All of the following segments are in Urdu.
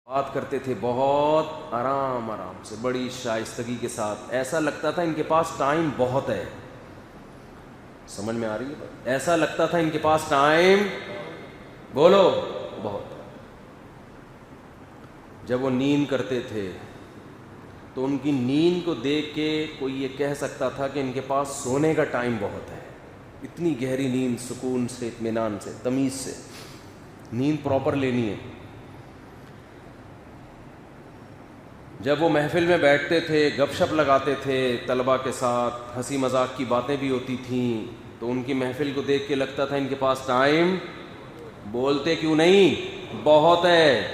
بات کرتے تھے بہت آرام آرام سے، بڑی شائستگی کے ساتھ، ایسا لگتا تھا ان کے پاس ٹائم بہت ہے. سمجھ میں آ رہی ہے بات؟ ایسا لگتا تھا ان کے پاس ٹائم، بولو، بہت. جب وہ نیند کرتے تھے تو ان کی نیند کو دیکھ کے کوئی یہ کہہ سکتا تھا کہ ان کے پاس سونے کا ٹائم بہت ہے. اتنی گہری نیند، سکون سے، اطمینان سے، تمیز سے نیند پراپر لینی ہے. جب وہ محفل میں بیٹھتے تھے، گپ شپ لگاتے تھے طلباء کے ساتھ، ہنسی مذاق کی باتیں بھی ہوتی تھیں، تو ان کی محفل کو دیکھ کے لگتا تھا ان کے پاس ٹائم، بولتے کیوں نہیں، بہت ہے.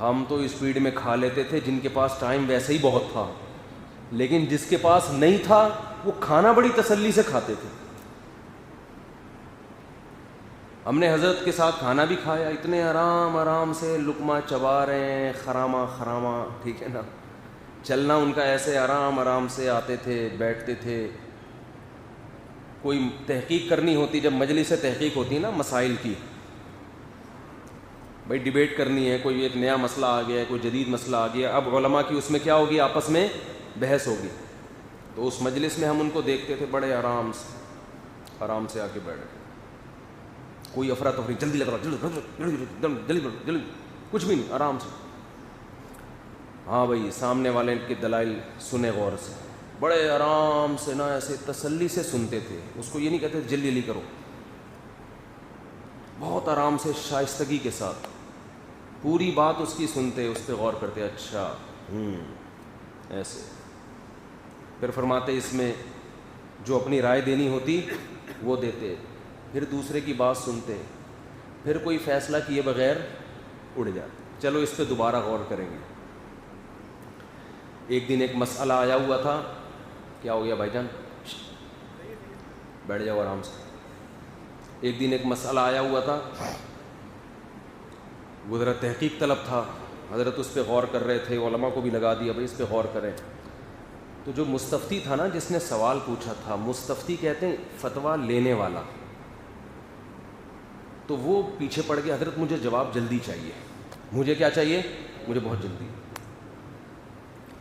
ہم تو اسپیڈ میں کھا لیتے تھے، جن کے پاس ٹائم ویسے ہی بہت تھا، لیکن جس کے پاس نہیں تھا وہ کھانا بڑی تسلی سے کھاتے تھے. ہم نے حضرت کے ساتھ کھانا بھی کھایا، اتنے آرام آرام سے لقمہ چبا رہے ہیں، خرامہ خرامہ، ٹھیک ہے نا. چلنا ان کا ایسے آرام آرام سے، آتے تھے بیٹھتے تھے. کوئی تحقیق کرنی ہوتی، جب مجلس سے تحقیق ہوتی ہے نا مسائل کی، بھائی ڈیبیٹ کرنی ہے، کوئی ایک نیا مسئلہ آ گیا ہے، کوئی جدید مسئلہ آ گیا، اب علماء کی اس میں کیا ہوگی، آپس میں بحث ہوگی. تو اس مجلس میں ہم ان کو دیکھتے تھے بڑے آرام سے آ کے بیٹھ گئے. کوئی افراتفری، جلدی لگ رہا، جلدی، کچھ بھی نہیں، آرام سے. ہاں بھائی، سامنے والے کے دلائل سنے غور سے، بڑے آرام سے نا، ایسے تسلی سے سنتے تھے. اس کو یہ نہیں کہتے جلدی جلدی کرو، بہت آرام سے، شائستگی کے ساتھ پوری بات اس کی سنتے، اس پہ غور کرتے، اچھا ایسے. پھر فرماتے اس میں جو اپنی رائے دینی ہوتی وہ دیتے، پھر دوسرے کی بات سنتے، پھر کوئی فیصلہ کیے بغیر اڑ جاتے. چلو اس پہ دوبارہ غور کریں گے. ایک دن ایک مسئلہ آیا ہوا تھا. کیا ہو گیا بھائی جان؟ بیٹھ جاؤ آرام سے. ایک دن ایک مسئلہ آیا ہوا تھا، وہ ذرا تحقیق طلب تھا. حضرت اس پہ غور کر رہے تھے، علماء کو بھی لگا دیا بھائی اس پہ غور کریں. تو جو مستفتی تھا نا، جس نے سوال پوچھا تھا، مستفتی کہتے ہیں فتویٰ لینے والا، تو وہ پیچھے پڑ گیا، حضرت مجھے جواب جلدی چاہیے. مجھے کیا چاہیے؟ مجھے بہت جلدی.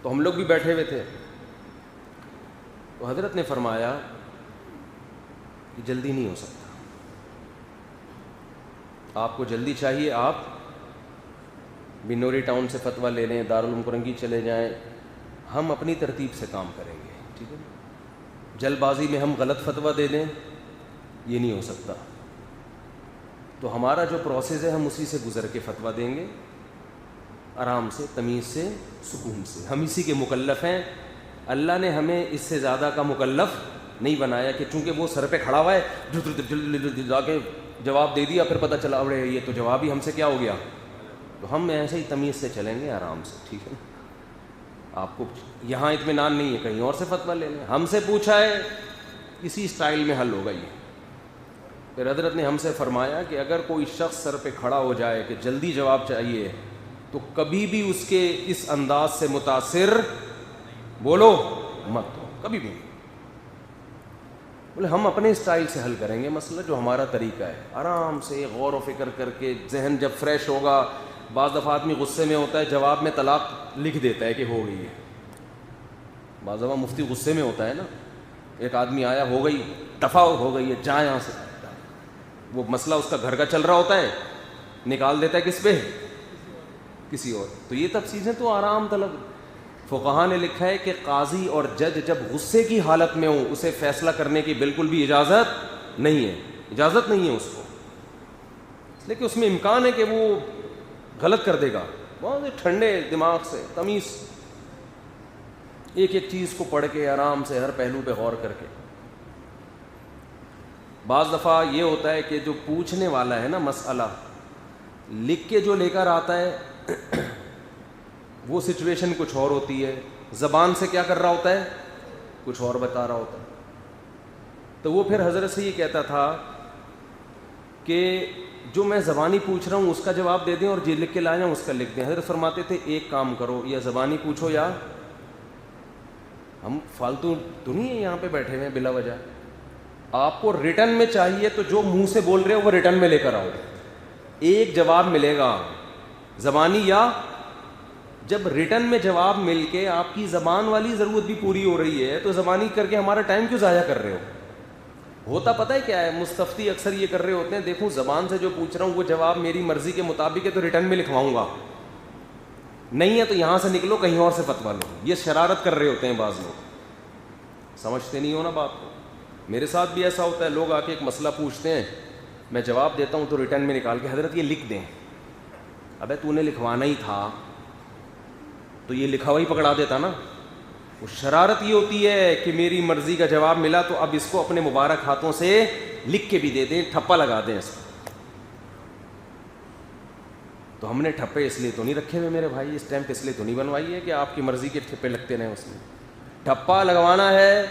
تو ہم لوگ بھی بیٹھے ہوئے تھے. تو حضرت نے فرمایا کہ جلدی نہیں ہو سکتا، آپ کو جلدی چاہیے، آپ بنوری ٹاؤن سے فتویٰ لے لیں، دارالعلوم کرنگی چلے جائیں، ہم اپنی ترتیب سے کام کریں گے، ٹھیک ہے. جلد بازی میں ہم غلط فتویٰ دے دیں، یہ نہیں ہو سکتا. تو ہمارا جو پروسیس ہے ہم اسی سے گزر کے فتویٰ دیں گے، آرام سے، تمیز سے، سکون سے. ہم اسی کے مکلف ہیں. اللہ نے ہمیں اس سے زیادہ کا مکلف نہیں بنایا کہ چونکہ وہ سر پہ کھڑا ہوا ہے جا کے جواب دے دیا، پھر پتہ چلا اڑے یہ تو جواب ہی ہم سے کیا ہو گیا. تو ہم ایسے ہی تمیز سے چلیں گے، آرام سے، ٹھیک ہے. آپ کو یہاں اطمینان نہیں ہے، کہیں اور سے فتویٰ لے لیں. ہم سے پوچھا ہے، اسی اسٹائل میں حل ہوگا یہ. پھر حضرت نے ہم سے فرمایا کہ اگر کوئی شخص سر پہ کھڑا ہو جائے کہ جلدی جواب چاہیے، تو کبھی بھی اس کے اس انداز سے متاثر، بولو، مت ہو، کبھی بھی نہیں. بولے ہم اپنے اسٹائل سے حل کریں گے مسئلہ، جو ہمارا طریقہ ہے، آرام سے غور و فکر کر کے. ذہن جب فریش ہوگا، بعض دفعہ آدمی غصے میں ہوتا ہے، جواب میں طلاق لکھ دیتا ہے کہ ہو گئی ہے. بعض دفعہ مفتی غصے میں ہوتا ہے نا، ایک آدمی آیا، ہو گئی، دفع ہو گئی ہے، جا یہاں سے. وہ مسئلہ اس کا گھر کا چل رہا ہوتا ہے، نکال دیتا ہے کس پہ، کسی اور. تو یہ تب چیزیں تو آرام طلب. فقہا نے لکھا ہے کہ قاضی اور جج جب غصے کی حالت میں ہوں، اسے فیصلہ کرنے کی بالکل بھی اجازت نہیں ہے، اجازت نہیں ہے اس کو، لیکن اس میں امکان ہے کہ وہ غلط کر دے گا. بہت ٹھنڈے دماغ سے، تمیز، ایک ایک چیز کو پڑھ کے آرام سے، ہر پہلو پہ غور کر کے. بعض دفعہ یہ ہوتا ہے کہ جو پوچھنے والا ہے نا مسئلہ، لکھ کے جو لے کر آتا ہے وہ سچویشن کچھ اور ہوتی ہے، زبان سے کیا کر رہا ہوتا ہے، کچھ اور بتا رہا ہوتا ہے. تو وہ پھر حضرت سے یہ کہتا تھا کہ جو میں زبانی پوچھ رہا ہوں اس کا جواب دے دیں، اور جو لکھ کے لائے ہیں اس کا لکھ دیں. حضرت فرماتے تھے ایک کام کرو، یا زبانی پوچھو، یا ہم فالتو تو نہیں ہے یہاں پہ بیٹھے ہوئے ہیں بلا وجہ. آپ کو ریٹن میں چاہیے تو جو منہ سے بول رہے ہو وہ ریٹن میں لے کر آؤ. ایک جواب ملے گا زبانی، یا جب ریٹن میں جواب مل کے آپ کی زبان والی ضرورت بھی پوری ہو رہی ہے تو زبانی کر کے ہمارا ٹائم کیوں ضائع کر رہے ہو؟ ہوتا پتہ ہے کیا ہے، مستفتی اکثر یہ کر رہے ہوتے ہیں، دیکھوں زبان سے جو پوچھ رہا ہوں وہ جواب میری مرضی کے مطابق ہے تو ریٹرن میں لکھواؤں گا، نہیں ہے تو یہاں سے نکلو کہیں اور سے فتویٰ لو. یہ شرارت کر رہے ہوتے ہیں بعض لوگ، سمجھتے نہیں ہو نا بات کو. میرے ساتھ بھی ایسا ہوتا ہے، لوگ آ کے ایک مسئلہ پوچھتے ہیں، میں جواب دیتا ہوں تو ریٹرن میں نکال کے حضرت یہ لکھ دیں. ابے تو نے لکھوانا ہی تھا تو یہ لکھا ہوا ہی پکڑا دیتا نا. وہ شرارت یہ ہوتی ہے کہ میری مرضی کا جواب ملا تو اب اس کو اپنے مبارک ہاتھوں سے لکھ کے بھی دے دیں، ٹھپا لگا دیں اس کو. تو ہم نے ٹھپے اس لیے تو نہیں رکھے ہوئے میرے بھائی، اسٹیمپ اس لیے تو نہیں بنوائی ہے کہ آپ کی مرضی کے ٹھپے لگتے رہیں اس میں. ٹھپا لگوانا ہے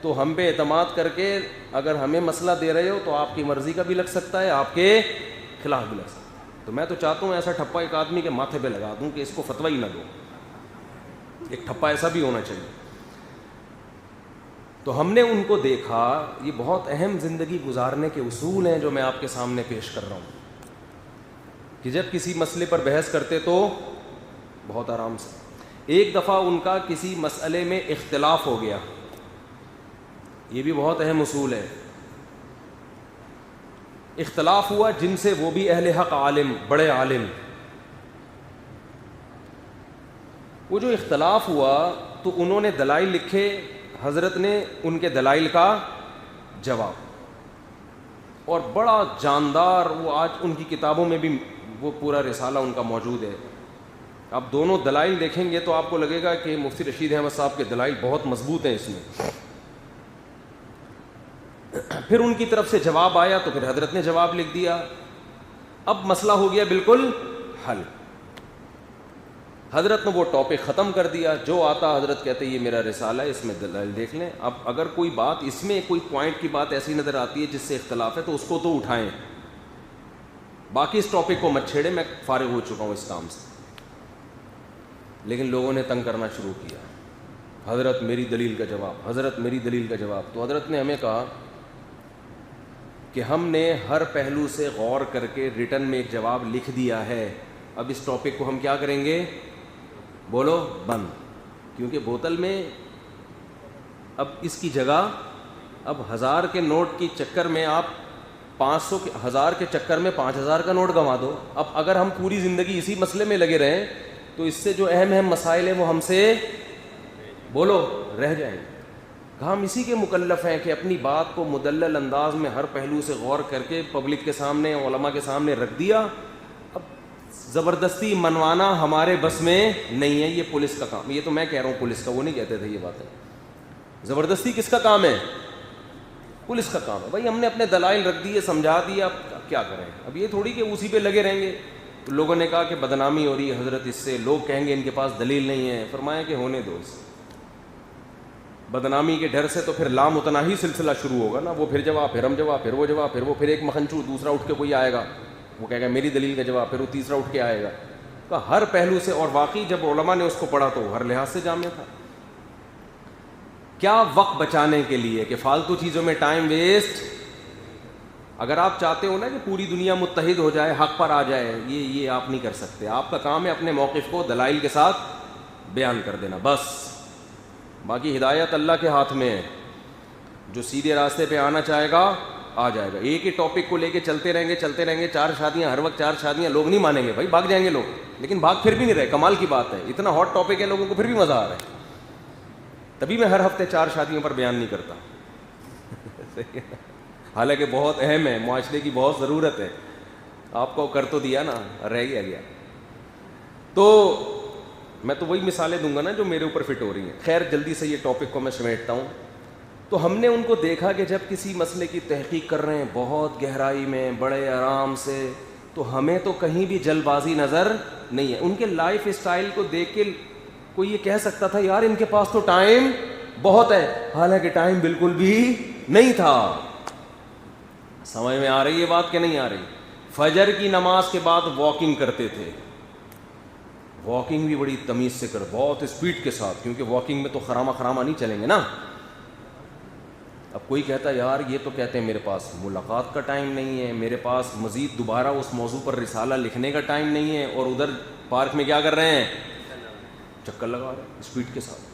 تو ہم پہ اعتماد کر کے اگر ہمیں مسئلہ دے رہے ہو تو آپ کی مرضی کا بھی لگ سکتا ہے، آپ کے خلاف بھی لگ سکتا ہے. تو میں تو چاہتا ہوں ایسا ٹھپا ایک آدمی کے ماتھے پہ لگا دوں کہ اس کو فتویٰ ہی نہ دو. ایک ٹھپا ایسا بھی ہونا چاہیے. تو ہم نے ان کو دیکھا، یہ بہت اہم زندگی گزارنے کے اصول ہیں جو میں آپ کے سامنے پیش کر رہا ہوں، کہ جب کسی مسئلے پر بحث کرتے تو بہت آرام سے. ایک دفعہ ان کا کسی مسئلے میں اختلاف ہو گیا، یہ بھی بہت اہم اصول ہے. اختلاف ہوا جن سے وہ بھی اہل حق عالم، بڑے عالم. وہ جو اختلاف ہوا تو انہوں نے دلائل لکھے، حضرت نے ان کے دلائل کا جواب، اور بڑا جاندار، وہ آج ان کی کتابوں میں بھی وہ پورا رسالہ ان کا موجود ہے. آپ دونوں دلائل دیکھیں گے تو آپ کو لگے گا کہ مفتی رشید احمد صاحب کے دلائل بہت مضبوط ہیں اس میں. پھر ان کی طرف سے جواب آیا تو پھر حضرت نے جواب لکھ دیا. اب مسئلہ ہو گیا بالکل حل. حضرت نے وہ ٹاپک ختم کر دیا، جو آتا حضرت کہتے یہ میرا رسالہ ہے، اس میں دلائل دیکھ لیں. اب اگر کوئی بات اس میں کوئی پوائنٹ کی بات ایسی نظر آتی ہے جس سے اختلاف ہے تو اس کو تو اٹھائیں، باقی اس ٹاپک کو مت چھیڑیں، میں فارغ ہو چکا ہوں اس کام سے. لیکن لوگوں نے تنگ کرنا شروع کیا، حضرت میری دلیل کا جواب، حضرت میری دلیل کا جواب. تو حضرت نے ہمیں کہا کہ ہم نے ہر پہلو سے غور کر کے ریٹن میں ایک جواب لکھ دیا ہے، اب اس ٹاپک کو ہم کیا کریں گے؟ بولو بند. کیونکہ بوتل میں اب اس کی جگہ اب 1000 کے نوٹ کی چکر میں آپ 500 کے 1000 کے چکر میں 5000 کا نوٹ گنوا دو. اب اگر ہم پوری زندگی اسی مسئلے میں لگے رہیں تو اس سے جو اہم اہم مسائل ہیں وہ ہم سے بولو رہ جائیں گے. ہم اسی کے مکلف ہیں کہ اپنی بات کو مدلل انداز میں ہر پہلو سے غور کر کے پبلک کے سامنے، علماء کے سامنے رکھ دیا. اب زبردستی منوانا ہمارے بس میں نہیں ہے، یہ پولیس کا کام. یہ تو میں کہہ رہا ہوں پولیس کا، وہ نہیں کہتے تھے یہ باتیں. زبردستی کس کا کام ہے؟ پولیس کا کام ہے. بھائی ہم نے اپنے دلائل رکھ دیے، سمجھا دیا، اب کیا کریں؟ اب یہ تھوڑی کہ اسی پہ لگے رہیں گے. لوگوں نے کہا کہ بدنامی ہو رہی ہے حضرت اس سے، لوگ کہیں گے ان کے پاس دلیل نہیں ہے. فرمایا کہ ہونے دو اس بدنامی کے ڈر سے، تو پھر لامتناہی سلسلہ شروع ہوگا نا. وہ پھر جواب، پھر ہم جواب، پھر وہ جواب، پھر وہ، پھر ایک مکھنچو دوسرا اٹھ کے کوئی آئے گا وہ کہے گا میری دلیل کا جواب، پھر وہ تیسرا اٹھ کے آئے گا. تو ہر پہلو سے، اور واقعی جب علماء نے اس کو پڑھا تو ہر لحاظ سے جامع تھا. کیا وقت بچانے کے لیے کہ فالتو چیزوں میں ٹائم ویسٹ. اگر آپ چاہتے ہو نا کہ پوری دنیا متحد ہو جائے، حق پر آ جائے، یہ آپ نہیں کر سکتے. آپ کا کام ہے اپنے موقف کو دلائل کے ساتھ بیان کر دینا بس. باقی ہدایت اللہ کے ہاتھ میں ہے. جو سیدھے راستے پہ آنا چاہے گا آ جائے گا. ایک ہی ٹاپک کو لے کے چلتے رہیں گے 4 شادیاں، ہر وقت 4 شادیاں، لوگ نہیں مانیں گے بھائی، بھاگ جائیں گے لوگ. لیکن بھاگ پھر بھی نہیں رہے. کمال کی بات ہے، اتنا ہاٹ ٹاپک ہے لوگوں کو پھر بھی مزہ آ رہا ہے. تبھی میں ہر ہفتے 4 شادیوں پر بیان نہیں کرتا حالانکہ بہت اہم ہے، معاشرے کی بہت ضرورت ہے. آپ کو کر تو دیا نا، رہ گیا. تو میں تو وہی مثالیں دوں گا نا جو میرے اوپر فٹ ہو رہی ہیں. خیر جلدی سے یہ ٹاپک کو میں سمیٹتا ہوں. تو ہم نے ان کو دیکھا کہ جب کسی مسئلے کی تحقیق کر رہے ہیں بہت گہرائی میں، بڑے آرام سے، تو ہمیں تو کہیں بھی جلد بازی نظر نہیں ہے. ان کے لائف اسٹائل کو دیکھ کے کوئی یہ کہہ سکتا تھا یار ان کے پاس تو ٹائم بہت ہے، حالانکہ ٹائم بالکل بھی نہیں تھا. سمجھ میں آ رہی ہے بات کہ نہیں آ رہی؟ فجر کی نماز کے بعد واکنگ کرتے تھے. واکنگ بھی بڑی تمیز سے کر، بہت اسپیڈ کے ساتھ، کیونکہ واکنگ میں تو خراما نہیں چلیں گے نا. اب کوئی کہتا ہے یار یہ تو کہتے ہیں میرے پاس ملاقات کا ٹائم نہیں ہے, میرے پاس مزید دوبارہ اس موضوع پر رسالہ لکھنے کا ٹائم نہیں ہے, اور ادھر پارک میں کیا کر رہے ہیں, چکر لگا رہے ہیں اسپیڈ کے ساتھ.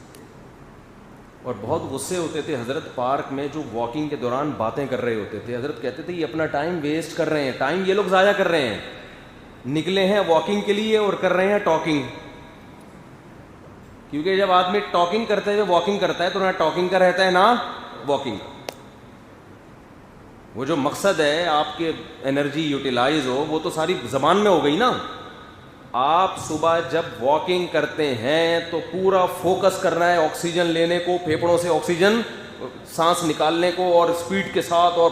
اور بہت غصے ہوتے تھے حضرت پارک میں جو واکنگ کے دوران باتیں کر رہے ہوتے تھے. حضرت کہتے تھے یہ اپنا ٹائم ویسٹ کر رہے ہیں, ٹائم یہ لوگ ضائع کر رہے ہیں, نکلے ہیں واکنگ کے لیے اور کر رہے ہیں ٹاکنگ. کیونکہ جب آدمی ٹاکنگ کرتے ہوئے واکنگ کرتا ہے تو نہ ٹاکنگ کا رہتا ہے نہ واکنگ کا. وہ جو مقصد ہے آپ کے انرجی یوٹیلائز ہو وہ تو ساری زبان میں ہو گئی نا. آپ صبح جب واکنگ کرتے ہیں تو پورا فوکس کرنا ہے آکسیجن لینے کو, پھیپھڑوں سے آکسیجن سانس نکالنے کو, اور اسپیڈ کے ساتھ, اور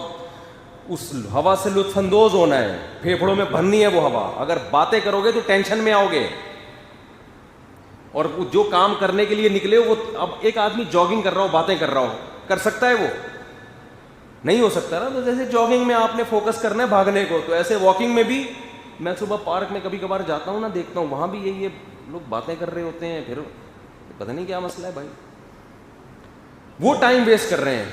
اس ہوا سے لطف اندوز ہونا ہے, پھیپھڑوں میں بھرنی ہے وہ ہوا. اگر باتیں کرو گے تو ٹینشن میں آؤ گے. اور جو کام کرنے کے لیے نکلے ہو وہ, اب ایک آدمی جاگنگ کر رہا ہو باتیں کر رہا ہو, کر سکتا ہے وہ؟ نہیں ہو سکتا نا. تو جیسے جاگنگ میں آپ نے فوکس کرنا ہے بھاگنے کو, تو ایسے واکنگ میں بھی. میں صبح پارک میں کبھی کبھار جاتا ہوں نا, دیکھتا ہوں وہاں بھی یہ لوگ باتیں کر رہے ہوتے ہیں, پھر پتہ نہیں کیا مسئلہ ہے بھائی, وہ ٹائم ویسٹ کر رہے ہیں.